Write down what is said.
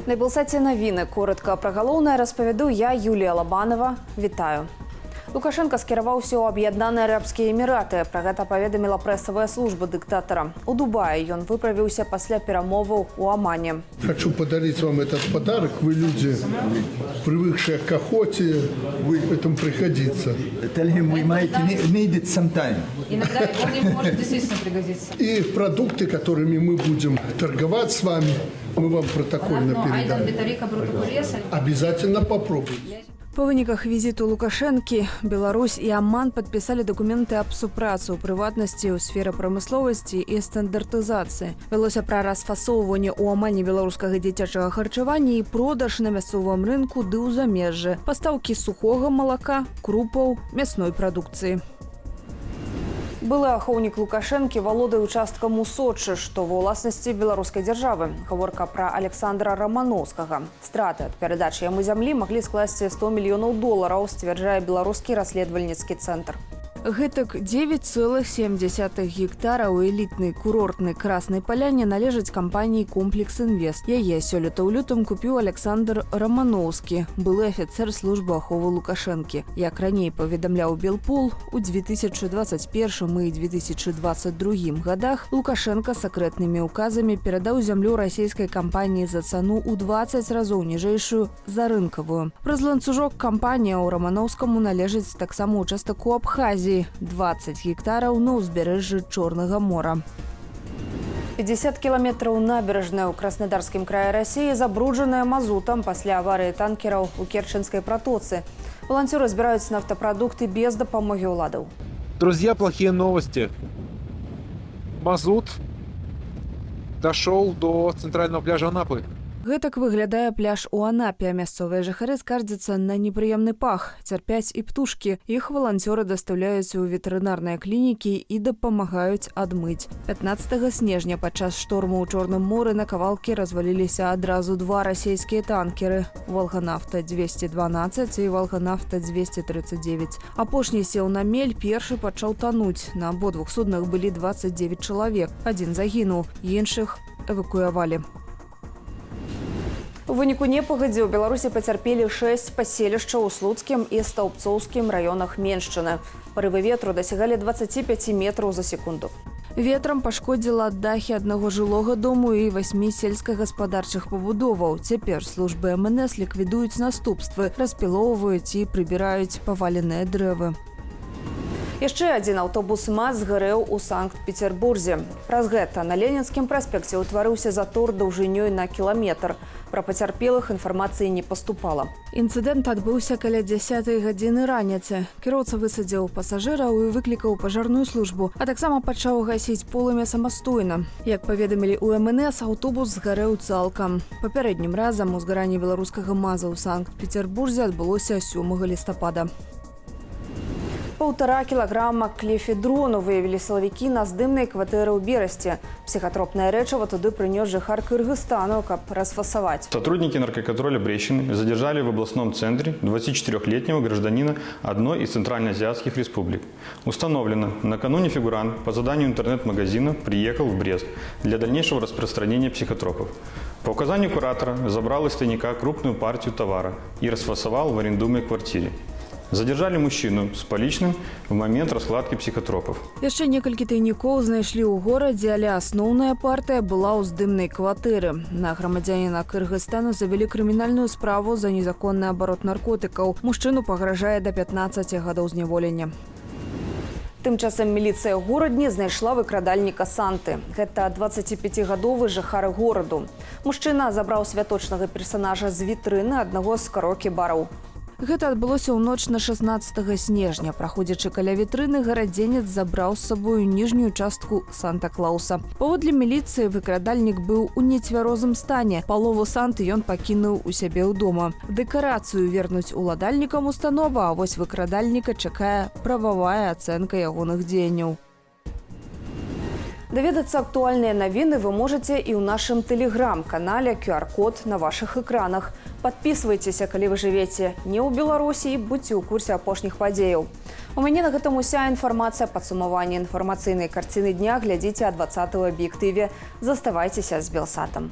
На Белсаті новини. Коротко про головне розповіду я, Юлія Лобанова. Вітаю. Лукашенко скіраваўся ў Аб'яднаныя Арабскія Эміраты. Пра гэта паведаміла прэсавая служба дыктатара. У Дубаі ён выправіўся пасля перамоваў у Омане. Хочу подарить вам этот подарок. Вы люди, привыкшие к охоте, поэтому пригодится. Tell him we might need it sometime. Иногда он ему может действительно пригодиться. И продукты, которыми мы будем торговать с вами, мы вам протокольно передаем. Обязательно попробуйте. Па выніках візіту Лукашэнкі Беларусь і Аман падпісалі дакументы аб супрацы ў прыватнасці ў сферы прамысловасці і стандартызацыі. Вялося пра расфасоўванне ў Амане беларускага дзіцячага харчавання і продаж на мясцовым рынку ды ў замежжы, пастаўкі сухога малака, крупаў, мясной прадукцыі. Былы ахоўнік Лукашэнкі валодае участкам у Сочы, што ва ўласнасці беларускай дзяржавы. Гаворка пра Александра Романовскага. Страты ад перадачы яму зямлі маглі скласці $100 мільёнаў, сцвярджае беларускі расследавальніцкі цэнтр. Гэтак 9,7 гектара ў элітнай курортнай Краснай Паляне належаць кампаніі «Комплекс Інвест». Яе сёлета ў лютым купіў Александр Романовскі, былы афіцэр службы аховы Лукашэнкі. Як раней паведамляў Белпол, у 2021 і 2022 годах Лукашенко сакрэтнымі указамі перадаў зямлю расійскай кампаніі за цану ў 20 разоў ніжэйшую за рынкавую. Праз ланцужок кампанія ў Романовскаму належыць таксама участак у Абхазіі, 20 гектараў на ўзбярэжжы Чорнага мора. 50 кіламетраў набярэжная ў Краснодарскім краі Расіі забруджаная мазутам пасля аварыі танкераў у Керченскай пратоцы. Валанцёры збіраюць нафтапрадукты без дапамогі ўладаў. Друзья, плохие новости. Мазут дошел до центрального пляжа Анапы. Гэтак выглядае пляж у Анапе. Мясцовыя жыхары скардзяцца на непрыемны пах. Цярпяць і птушкі. Іх валанцёры дастаўляюць у ветэрынарныя клінікі і дапамагаюць адмыць. 15 снежня падчас шторму ў Чорным моры на кавалкі разваліліся адразу два расійскія танкеры – «Волганафта-212» і «Волганафта-239». Апошні сеў на мель, першы пачаў тануць. На абодвух суднах былі 29 чалавек. Адзін загінуў, іншых эвакуявалі. У выніку непагадзі ў Беларусі пацярпелі 6 паселішчаў у Слуцкім і Стаўбцоўскім раёнах Меншчыны. Парывы ветру дасягалі 25 метраў за секунду. Ветрам пашкодзіла дахі аднаго жылога дому і 8 сельскагаспадарчых пабудоваў. Цяпер службы МНС ліквідуюць наступствы, распілоўваюць і прыбіраюць паваленыя дрэвы. Яшчэ адзін аўтобус МАЗ згарэў у Санкт-Петербурзе. Праз гэта на Ленінскім праспекце ўтварыўся затор даўжынёй на кіламетр. Пра пацярпелых інфармацыі не паступала. Інцыдэнт адбыўся каля 10 гадзіны раніцы. Кіроўца высадзіў пасажыраў і выклікаў пажарную службу, а таксама пачаў гасіць полымя самастойна. Як паведамілі ў МНС, аўтобус згарэў цалкам. Папярэднім разам узгаранне беларускага МАЗа ў Санкт-Петербурзе адбылося 7 лістапада. 1,5 кілаграма клефедрону выявілі сілавікі на здымнай кватэры ў Берасці. Психотропное рэчыва туды прынёс жыхар Кыргызстану, каб расфасаваць. Сотрудники наркоконтроля Брещины задержали в областном центре 24-летнего гражданина одной из центральноазиатских республик. Установлено, накануне фигурант по заданию интернет-магазина приехал в Брест для дальнейшего распространения психотропов. По указанию куратора забрал из тайника крупную партию товара и расфасовал в арендуемой квартире. Задержали мужчину с поличным в момент раскладки психотропов. Яшчэ некалькі тайнікоў знайшлі ў горадзе, але асноўная партыя была ў здымнай кватэры. На грамадзяніна Кыргызстану завялі крымінальную справу за незаконны абарот наркотыкаў. Мужчыну пагражае да 15 гадоў зняволення. Тым часам міліцыя горадні знайшла выкрадальніка Санты. Гэта 25-гадовы жыхар гораду. Мужчына забраў святочнага персанажа з вітрыны аднаго з караоке-бараў. Гэта адбылося ў ноч на 16 снежня. Праходзячы каля вітрыны, гарадзенец забраў з сабою ніжнюю частку Санта-Клауса. Паводле міліцыі, выкрадальнік быў у нецвярозым стане. Палову Санты ён пакінуў у сябе ў дома. Дэкарацыю вернуць уладальнікам установы, а вось выкрадальніка чакае прававая ацэнка ягоных дзеянняў. Даведацца актуальныя навіны вы можаце і ў нашым тэлеграм-канале, QR-код на вашых экранах. Падпісвайцеся, калі вы жывеце не ў Беларусі, і будьце ў курсе апошніх падзеяў. У мяне на гэтым уся інфармацыя, падсумаванне інфармацыйнай карціны дня глядзіце а 20 аб'ектыве. Заставайцеся з Белсатам.